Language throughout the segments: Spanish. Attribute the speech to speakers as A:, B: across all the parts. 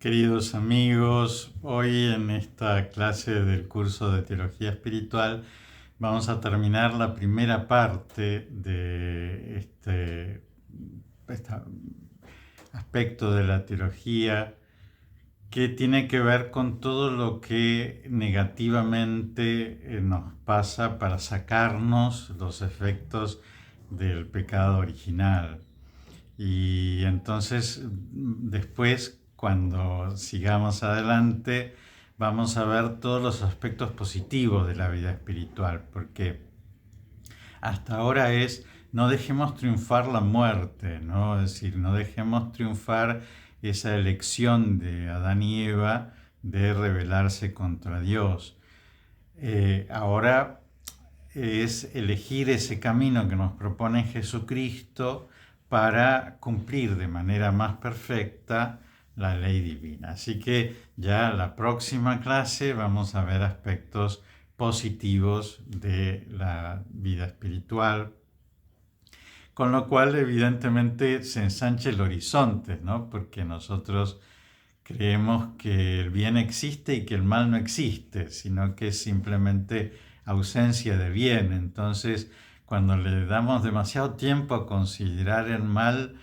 A: Queridos amigos, hoy en esta clase del curso de Teología Espiritual vamos a terminar la primera parte de este aspecto de la teología que tiene que ver con todo lo que negativamente nos pasa para sacarnos los efectos del pecado original. Y entonces después, cuando sigamos adelante, vamos a ver todos los aspectos positivos de la vida espiritual, porque hasta ahora no dejemos triunfar la muerte, ¿no? Es decir, no dejemos triunfar esa elección de Adán y Eva de rebelarse contra Dios. Ahora es elegir ese camino que nos propone Jesucristo para cumplir de manera más perfecta la ley divina. Así que ya la próxima clase vamos a ver aspectos positivos de la vida espiritual, con lo cual evidentemente se ensancha el horizonte, ¿no? Porque nosotros creemos que el bien existe y que el mal no existe, sino que es simplemente ausencia de bien. Entonces, cuando le damos demasiado tiempo a considerar el mal,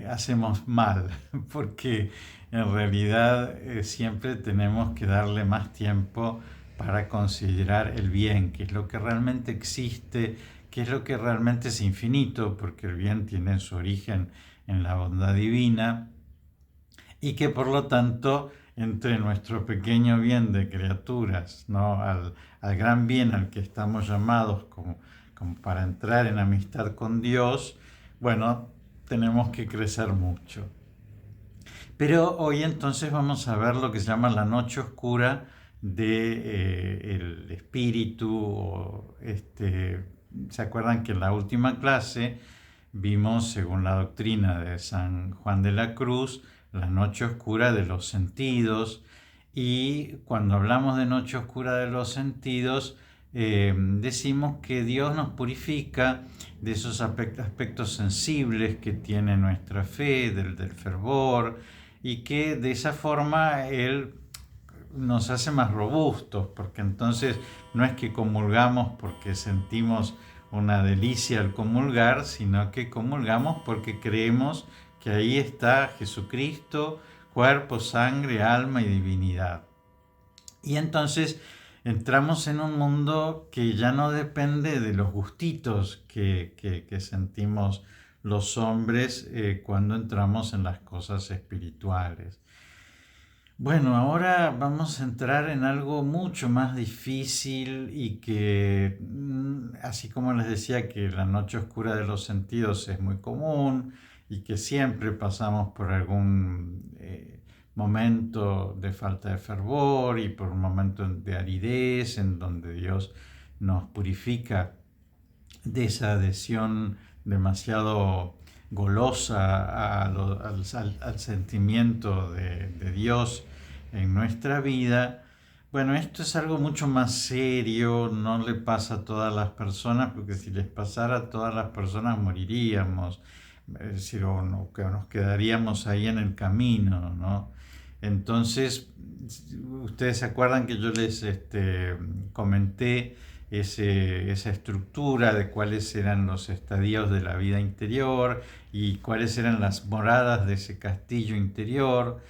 A: hacemos mal, porque en realidad siempre tenemos que darle más tiempo para considerar el bien, que es lo que realmente existe, que es lo que realmente es infinito, porque el bien tiene su origen en la bondad divina, y que por lo tanto entre nuestro pequeño bien de criaturas, ¿no? al gran bien al que estamos llamados como para entrar en amistad con Dios, bueno, tenemos que crecer mucho. Pero hoy entonces vamos a ver lo que se llama la noche oscura del espíritu. ¿Se acuerdan que en la última clase vimos, según la doctrina de San Juan de la Cruz, la noche oscura de los sentidos? Y cuando hablamos de noche oscura de los sentidos, decimos que Dios nos purifica de esos aspectos sensibles que tiene nuestra fe, del fervor, y que de esa forma Él nos hace más robustos, porque entonces no es que comulgamos porque sentimos una delicia al comulgar, sino que comulgamos porque creemos que ahí está Jesucristo, cuerpo, sangre, alma y divinidad. Y entonces entramos en un mundo que ya no depende de los gustitos que sentimos los hombres cuando entramos en las cosas espirituales. Bueno, ahora vamos a entrar en algo mucho más difícil y que, así como les decía que la noche oscura de los sentidos es muy común y que siempre pasamos por algún momento de falta de fervor y por un momento de aridez en donde Dios nos purifica de esa adhesión demasiado golosa al sentimiento de Dios en nuestra vida. Bueno, esto es algo mucho más serio, no le pasa a todas las personas, porque si les pasara a todas las personas moriríamos, es decir, que nos quedaríamos ahí en el camino, ¿no? Entonces, ustedes se acuerdan que yo les comenté esa estructura de cuáles eran los estadios de la vida interior y cuáles eran las moradas de ese castillo interior.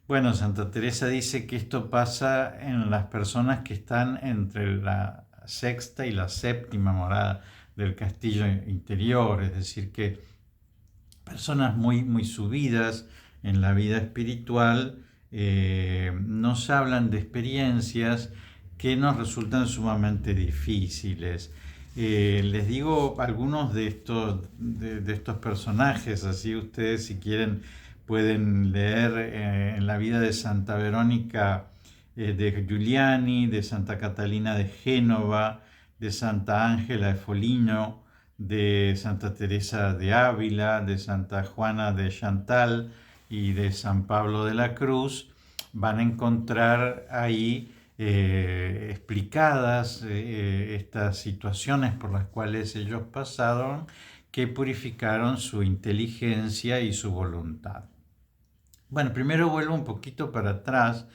A: Bueno, Santa Teresa dice que esto pasa en las personas que están entre la sexta y la séptima morada del castillo interior, es decir, que personas muy, muy subidas en la vida espiritual nos hablan de experiencias que nos resultan sumamente difíciles. Les digo algunos de estos personajes, así ustedes si quieren pueden leer en la vida de Santa Verónica de Giuliani, de Santa Catalina de Génova, de Santa Ángela de Foligno, de Santa Teresa de Ávila, de Santa Juana de Chantal y de San Pablo de la Cruz. Van a encontrar ahí explicadas estas situaciones por las cuales ellos pasaron, que purificaron su inteligencia y su voluntad. Bueno, primero vuelvo un poquito para atrás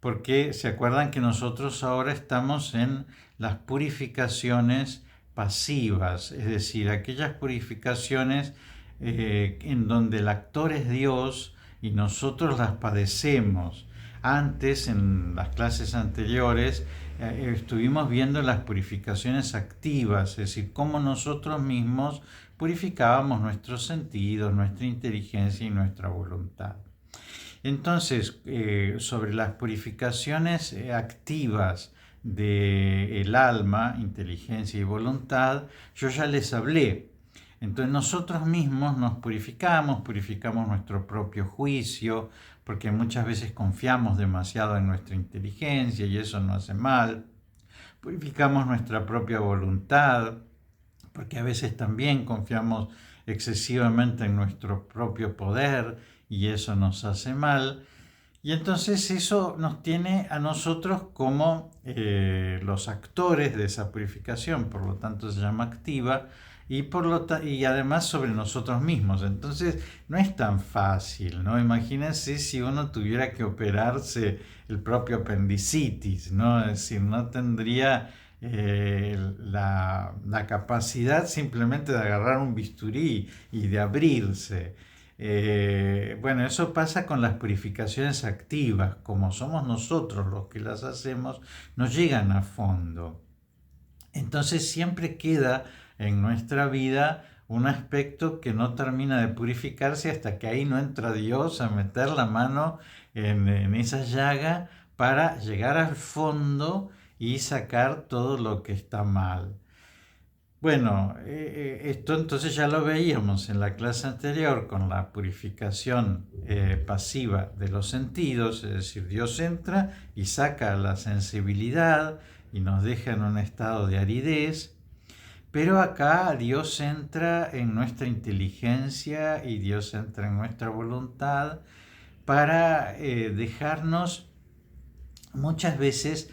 A: porque se acuerdan que nosotros ahora estamos en las purificaciones pasivas, es decir, aquellas purificaciones en donde el actor es Dios y nosotros las padecemos. Antes, en las clases anteriores, estuvimos viendo las purificaciones activas, es decir, cómo nosotros mismos purificábamos nuestros sentidos, nuestra inteligencia y nuestra voluntad. Entonces, sobre las purificaciones activas del alma, inteligencia y voluntad, yo ya les hablé. Entonces nosotros mismos nos purificamos nuestro propio juicio, porque muchas veces confiamos demasiado en nuestra inteligencia y eso no hace mal. Purificamos nuestra propia voluntad, porque a veces también confiamos excesivamente en nuestro propio poder y eso nos hace mal. Y entonces eso nos tiene a nosotros como los actores de esa purificación, por lo tanto se llama activa, y además sobre nosotros mismos. Entonces no es tan fácil, ¿no? Imagínense si uno tuviera que operarse el propio apendicitis, ¿no? Es decir, no tendría la capacidad simplemente de agarrar un bisturí y de abrirse. Bueno, eso pasa con las purificaciones activas, como somos nosotros los que las hacemos, nos llegan a fondo. Entonces siempre queda en nuestra vida un aspecto que no termina de purificarse hasta que ahí no entra Dios a meter la mano en esa llaga para llegar al fondo y sacar todo lo que está mal. Bueno, esto entonces ya lo veíamos en la clase anterior con la purificación pasiva de los sentidos, es decir, Dios entra y saca la sensibilidad y nos deja en un estado de aridez, pero acá Dios entra en nuestra inteligencia y Dios entra en nuestra voluntad para dejarnos muchas veces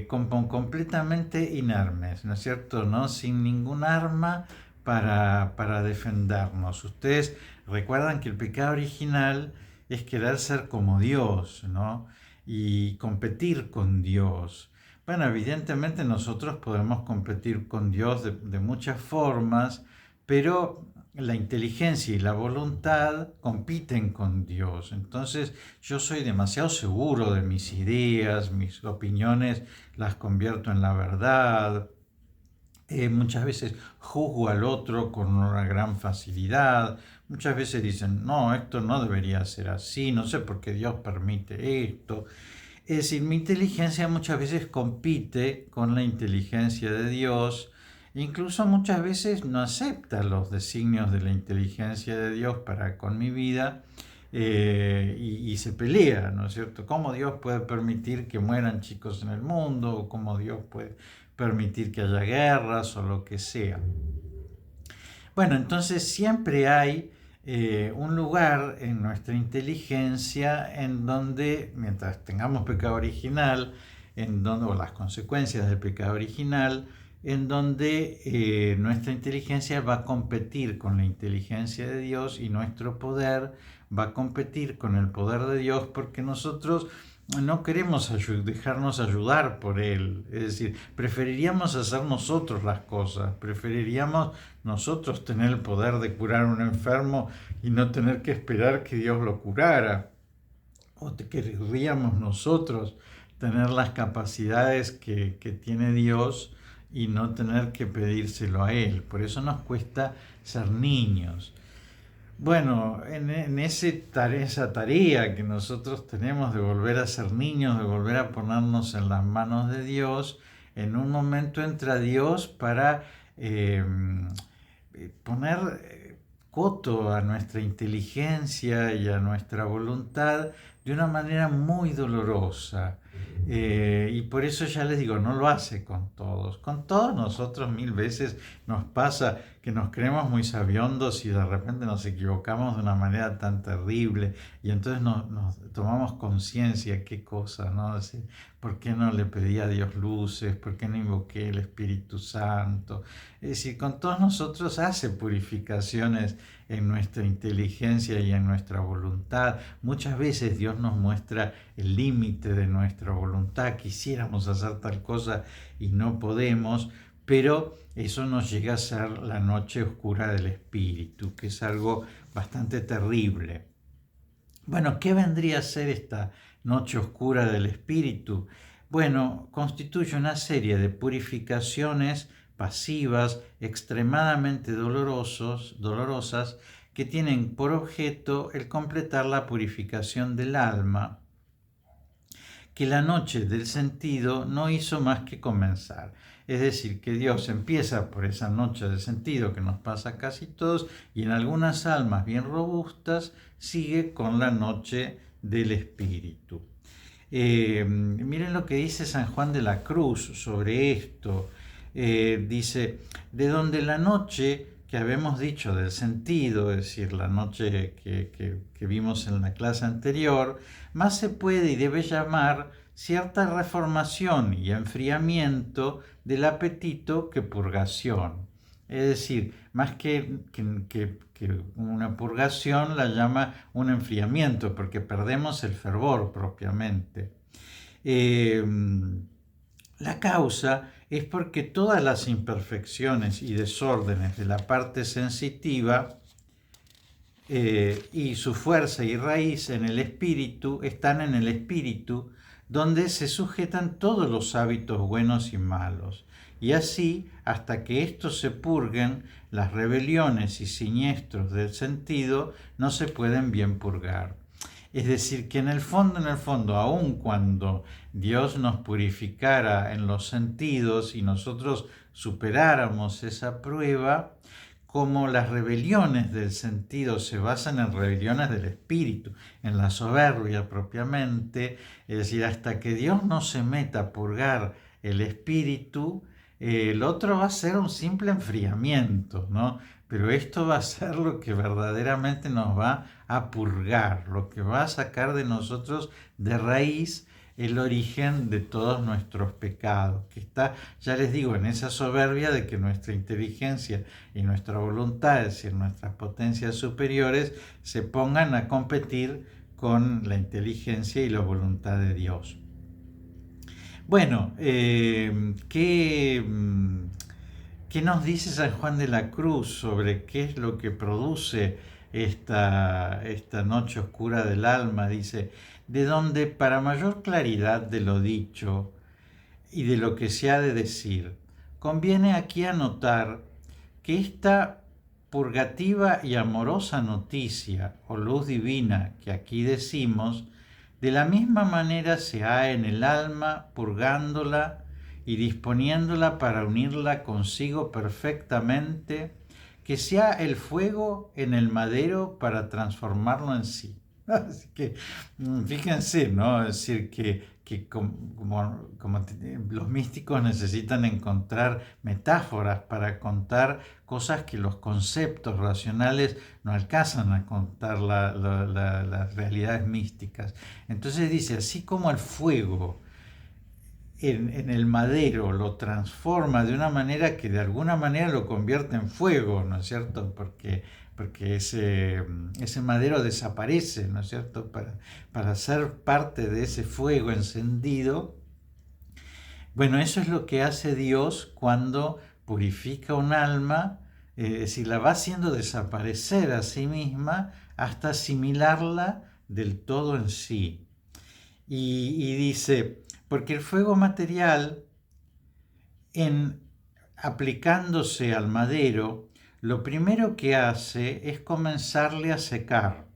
A: completamente inermes, ¿no es cierto? ¿No? Sin ningún arma para defendernos. Ustedes recuerdan que el pecado original es querer ser como Dios, ¿no? Y competir con Dios. Bueno, evidentemente nosotros podemos competir con Dios de muchas formas, pero la inteligencia y la voluntad compiten con Dios. Entonces yo soy demasiado seguro de mis ideas, mis opiniones las convierto en la verdad. Muchas veces juzgo al otro con una gran facilidad. Muchas veces dicen, no, esto no debería ser así, no sé por qué Dios permite esto. Es decir, mi inteligencia muchas veces compite con la inteligencia de Dios. Incluso muchas veces no acepta los designios de la inteligencia de Dios para con mi vida y se pelea, ¿no es cierto? ¿Cómo Dios puede permitir que mueran chicos en el mundo? ¿O cómo Dios puede permitir que haya guerras o lo que sea? Bueno, entonces siempre hay un lugar en nuestra inteligencia en donde, mientras tengamos pecado original, o las consecuencias del pecado original, en donde nuestra inteligencia va a competir con la inteligencia de Dios y nuestro poder va a competir con el poder de Dios porque nosotros no queremos dejarnos ayudar por Él. Es decir, preferiríamos hacer nosotros las cosas, preferiríamos nosotros tener el poder de curar a un enfermo y no tener que esperar que Dios lo curara. O querríamos nosotros tener las capacidades que tiene Dios y no tener que pedírselo a Él. Por eso nos cuesta ser niños. Bueno, en esa tarea que nosotros tenemos de volver a ser niños, de volver a ponernos en las manos de Dios, en un momento entra Dios para poner coto a nuestra inteligencia y a nuestra voluntad de una manera muy dolorosa. Y por eso ya les digo, no lo hace con todos. Con todos nosotros 1000 veces nos pasa que nos creemos muy sabiondos y de repente nos equivocamos de una manera tan terrible y entonces nos tomamos conciencia, qué cosa, ¿no? Es decir, ¿por qué no le pedí a Dios luces? ¿Por qué no invoqué el Espíritu Santo? Es decir, con todos nosotros hace purificaciones en nuestra inteligencia y en nuestra voluntad. Muchas veces Dios nos muestra el límite de nuestra voluntad. Quisiéramos hacer tal cosa y no podemos, pero eso nos llega a ser la noche oscura del espíritu, que es algo bastante terrible. Bueno, ¿qué vendría a ser esta noche oscura del espíritu? Bueno, constituye una serie de purificaciones pasivas extremadamente dolorosas que tienen por objeto el completar la purificación del alma, que la noche del sentido no hizo más que comenzar. Es decir, que Dios empieza por esa noche del sentido que nos pasa a casi todos y en algunas almas bien robustas sigue con la noche del espíritu. Miren lo que dice San Juan de la Cruz sobre esto. Dice, de donde la noche que habemos dicho del sentido, es decir, la noche que vimos en la clase anterior, más se puede y debe llamar cierta reformación y enfriamiento del apetito que purgación. Es decir, más que una purgación la llama un enfriamiento, porque perdemos el fervor propiamente. La causa es porque todas las imperfecciones y desórdenes de la parte sensitiva y su fuerza y raíz en el espíritu están en el espíritu, donde se sujetan todos los hábitos buenos y malos. Y así, hasta que estos se purguen, las rebeliones y siniestros del sentido no se pueden bien purgar. Es decir, que en el fondo, aun cuando Dios nos purificara en los sentidos y nosotros superáramos esa prueba, como las rebeliones del sentido se basan en rebeliones del espíritu, en la soberbia propiamente, es decir, hasta que Dios no se meta a purgar el espíritu, el otro va a ser un simple enfriamiento, ¿no? Pero esto va a ser lo que verdaderamente nos va a purgar, lo que va a sacar de nosotros de raíz el origen de todos nuestros pecados, que está, ya les digo, en esa soberbia de que nuestra inteligencia y nuestra voluntad, es decir, nuestras potencias superiores, se pongan a competir con la inteligencia y la voluntad de Dios. Bueno, ¿qué nos dice San Juan de la Cruz sobre qué es lo que produce esta noche oscura del alma? Dice, de donde para mayor claridad de lo dicho y de lo que se ha de decir, conviene aquí anotar que esta purgativa y amorosa noticia o luz divina que aquí decimos, de la misma manera se ha en el alma purgándola y disponiéndola para unirla consigo perfectamente, que sea el fuego en el madero para transformarlo en sí. Así que fíjense, ¿no? Es decir, que como los místicos necesitan encontrar metáforas para contar cosas que los conceptos racionales no alcanzan a contar las realidades místicas. Entonces dice, así como el fuego en el madero lo transforma de una manera que de alguna manera lo convierte en fuego, ¿no es cierto? Porque ese madero desaparece, ¿no es cierto? Para ser parte de ese fuego encendido. Bueno, eso es lo que hace Dios cuando purifica un alma, es decir, la va haciendo desaparecer a sí misma hasta asimilarla del todo en sí. Y dice, porque el fuego material, en aplicándose al madero, lo primero que hace es comenzarle a secar,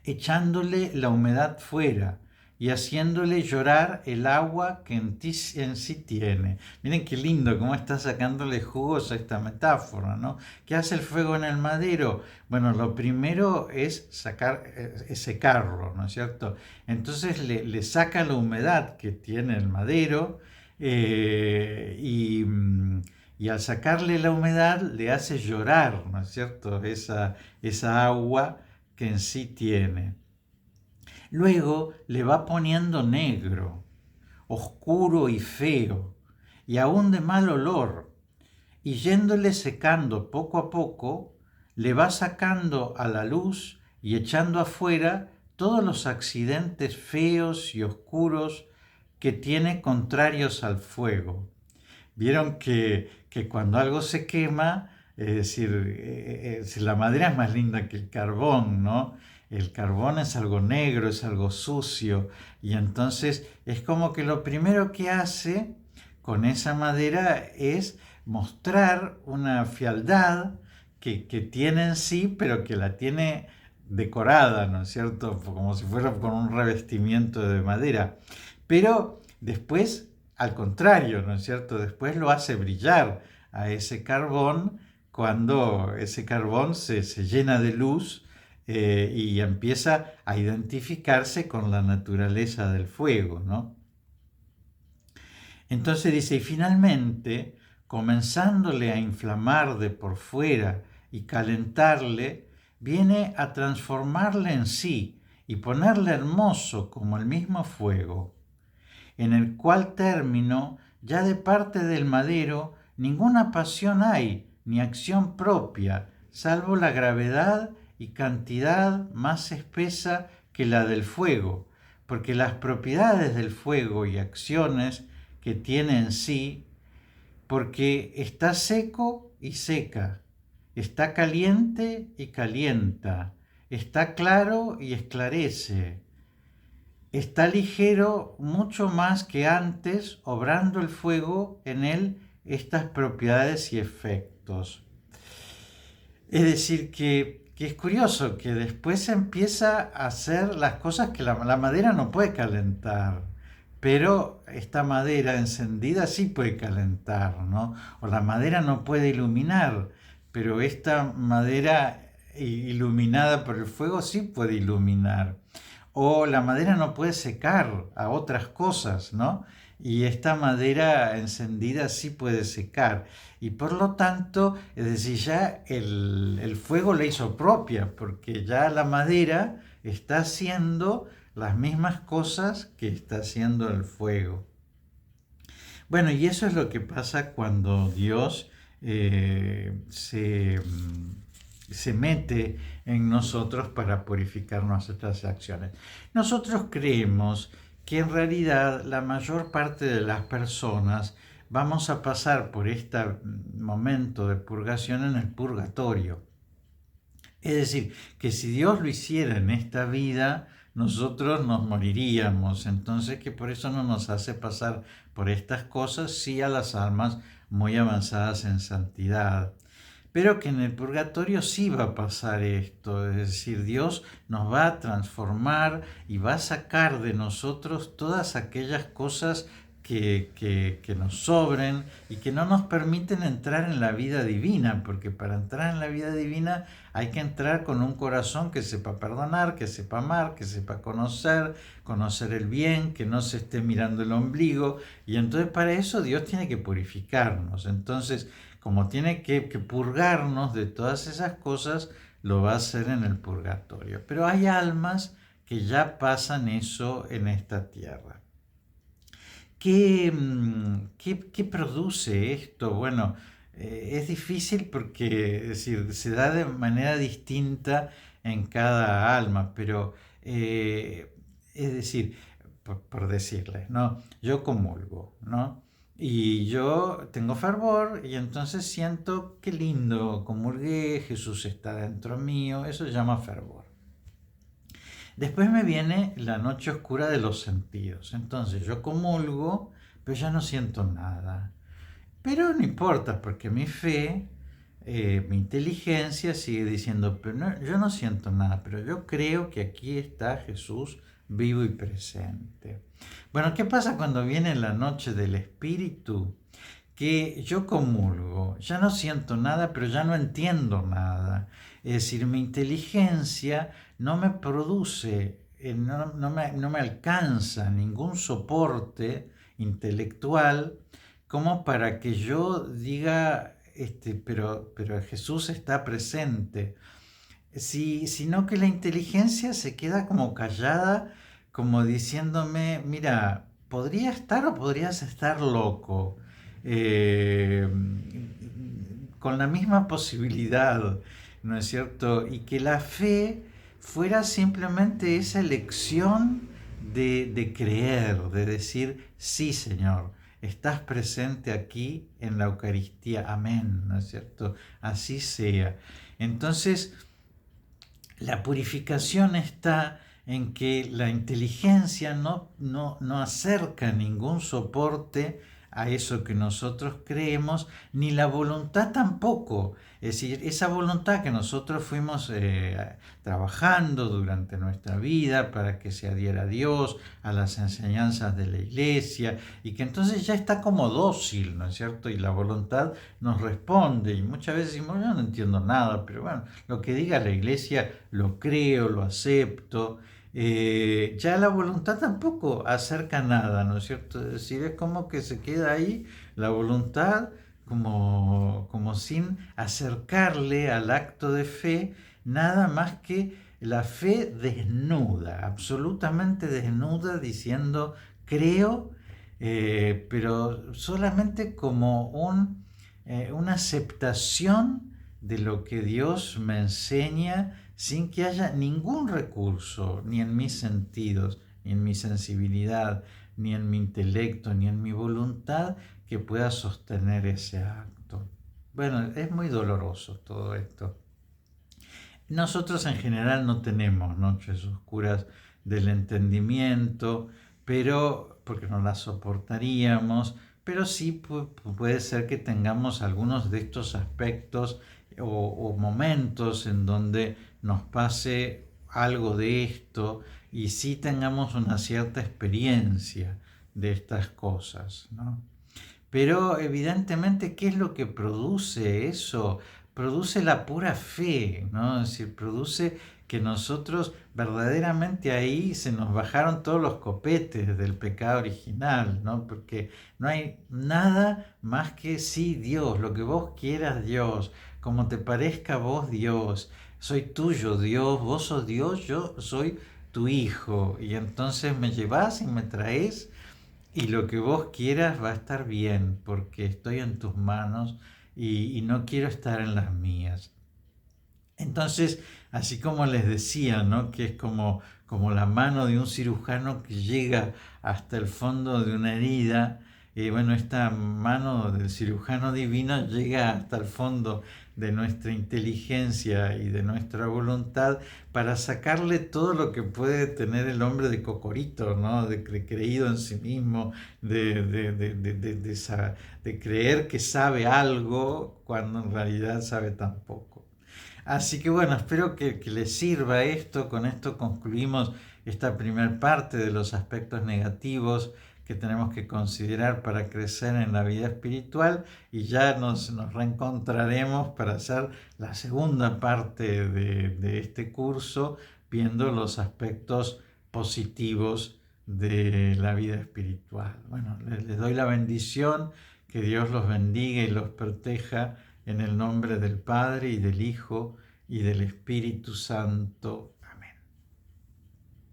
A: echándole la humedad fuera y haciéndole llorar el agua que en sí tiene. Miren qué lindo cómo está sacándole jugos a esta metáfora, ¿no? ¿Qué hace el fuego en el madero? Bueno, lo primero es secarlo, ¿no es cierto? Entonces le saca la humedad que tiene el madero y y al sacarle la humedad le hace llorar, ¿no es cierto?, esa agua que en sí tiene. Luego le va poniendo negro, oscuro y feo, y aún de mal olor, y yéndole secando poco a poco, le va sacando a la luz y echando afuera todos los accidentes feos y oscuros que tiene contrarios al fuego. Vieron que cuando algo se quema, es decir, la madera es más linda que el carbón, ¿no? El carbón es algo negro, es algo sucio, y entonces es como que lo primero que hace con esa madera es mostrar una fealdad que tiene en sí, pero que la tiene decorada, ¿no es cierto? Como si fuera con un revestimiento de madera. Pero después, al contrario, ¿no es cierto? Después lo hace brillar a ese carbón cuando ese carbón se llena de luz y empieza a identificarse con la naturaleza del fuego, ¿no? Entonces dice, y finalmente, comenzándole a inflamar de por fuera y calentarle, viene a transformarle en sí y ponerle hermoso como el mismo fuego, en el cual término ya de parte del madero ninguna pasión hay, ni acción propia, salvo la gravedad y cantidad más espesa que la del fuego, porque las propiedades del fuego y acciones que tiene en sí, porque está seco y seca, está caliente y calienta, está claro y esclarece, está ligero mucho más que antes, obrando el fuego en él estas propiedades y efectos. Es decir, que es curioso que después empieza a hacer las cosas que la madera no puede calentar, pero esta madera encendida sí puede calentar, ¿no? O la madera no puede iluminar, pero esta madera iluminada por el fuego sí puede iluminar. O la madera no puede secar a otras cosas, ¿no? Y esta madera encendida sí puede secar. Y por lo tanto, es decir, ya el fuego la hizo propia, porque ya la madera está haciendo las mismas cosas que está haciendo el fuego. Bueno, y eso es lo que pasa cuando Dios se mete en nosotros para purificar nuestras acciones. Nosotros creemos que en realidad la mayor parte de las personas vamos a pasar por este momento de purgación en el purgatorio. Es decir, que si Dios lo hiciera en esta vida, nosotros nos moriríamos. Entonces, que por eso no nos hace pasar por estas cosas, sí a las almas muy avanzadas en santidad. Pero que en el purgatorio sí va a pasar esto, es decir, Dios nos va a transformar y va a sacar de nosotros todas aquellas cosas que nos sobren y que no nos permiten entrar en la vida divina, porque para entrar en la vida divina hay que entrar con un corazón que sepa perdonar, que sepa amar, que sepa conocer el bien, que no se esté mirando el ombligo, y entonces para eso Dios tiene que purificarnos. Entonces, como tiene que purgarnos de todas esas cosas, lo va a hacer en el purgatorio. Pero hay almas que ya pasan eso en esta tierra. ¿Qué produce esto? Bueno, es difícil porque es decir, se da de manera distinta en cada alma, pero es decir, por decirles, ¿no? Yo comulgo, ¿no? Y yo tengo fervor y entonces siento qué lindo, comulgué, Jesús está dentro mío, eso se llama fervor. Después me viene la noche oscura de los sentidos. Entonces yo comulgo, pero ya no siento nada. Pero no importa, porque mi fe, mi inteligencia sigue diciendo, pero no, yo no siento nada, pero yo creo que aquí está Jesús vivo y presente. Bueno, ¿qué pasa cuando viene la noche del Espíritu? Que yo comulgo, ya no siento nada, pero ya no entiendo nada. Es decir, mi inteligencia no me produce, no me alcanza ningún soporte intelectual como para que yo diga, pero Jesús está presente. Sino que la inteligencia se queda como callada, como diciéndome, mira, podría estar o podrías estar loco, eh, con la misma posibilidad, ¿no es cierto? Y que la fe fuera simplemente esa elección de creer, de decir, sí, Señor, estás presente aquí en la Eucaristía, amén, ¿no es cierto? Así sea. Entonces, la purificación está en que la inteligencia no acerca ningún soporte a eso que nosotros creemos, ni la voluntad tampoco. Es decir, esa voluntad que nosotros fuimos trabajando durante nuestra vida para que se adhiera a Dios, a las enseñanzas de la iglesia, y que entonces ya está como dócil, ¿no es cierto? Y la voluntad nos responde, y muchas veces decimos, yo no entiendo nada, pero bueno, lo que diga la iglesia lo creo, lo acepto. Ya la voluntad tampoco acerca nada, ¿no es cierto? Es decir, es como que se queda ahí la voluntad como sin acercarle al acto de fe nada más que la fe desnuda, absolutamente desnuda, diciendo creo, pero solamente como una aceptación de lo que Dios me enseña sin que haya ningún recurso, ni en mis sentidos, ni en mi sensibilidad, ni en mi intelecto, ni en mi voluntad, que pueda sostener ese acto. Bueno, es muy doloroso todo esto. Nosotros en general no tenemos noches oscuras del entendimiento, pero porque no las soportaríamos, pero sí puede ser que tengamos algunos de estos aspectos o momentos en donde nos pase algo de esto y sí tengamos una cierta experiencia de estas cosas, ¿no? Pero evidentemente, ¿qué es lo que produce eso? Produce la pura fe, ¿no? Es decir, produce que nosotros verdaderamente ahí se nos bajaron todos los copetes del pecado original, ¿no? Porque no hay nada más que sí, Dios, lo que vos quieras, Dios, como te parezca a vos, Dios, soy tuyo, Dios, vos sos Dios, yo soy tu hijo, y entonces me llevás y me traes y lo que vos quieras va a estar bien, porque estoy en tus manos y no quiero estar en las mías. Entonces, así como les decía, ¿no? Que es como la mano de un cirujano que llega hasta el fondo de una herida, bueno, esta mano del cirujano divino llega hasta el fondo de nuestra inteligencia y de nuestra voluntad para sacarle todo lo que puede tener el hombre de cocorito, ¿no? De creído en sí mismo, de creer que sabe algo cuando en realidad sabe tan poco. Así que bueno, espero que les sirva esto. Con esto concluimos esta primera parte de los aspectos negativos que tenemos que considerar para crecer en la vida espiritual y ya nos reencontraremos para hacer la segunda parte de este curso viendo los aspectos positivos de la vida espiritual. Bueno, les doy la bendición, que Dios los bendiga y los proteja en el nombre del Padre y del Hijo y del Espíritu Santo.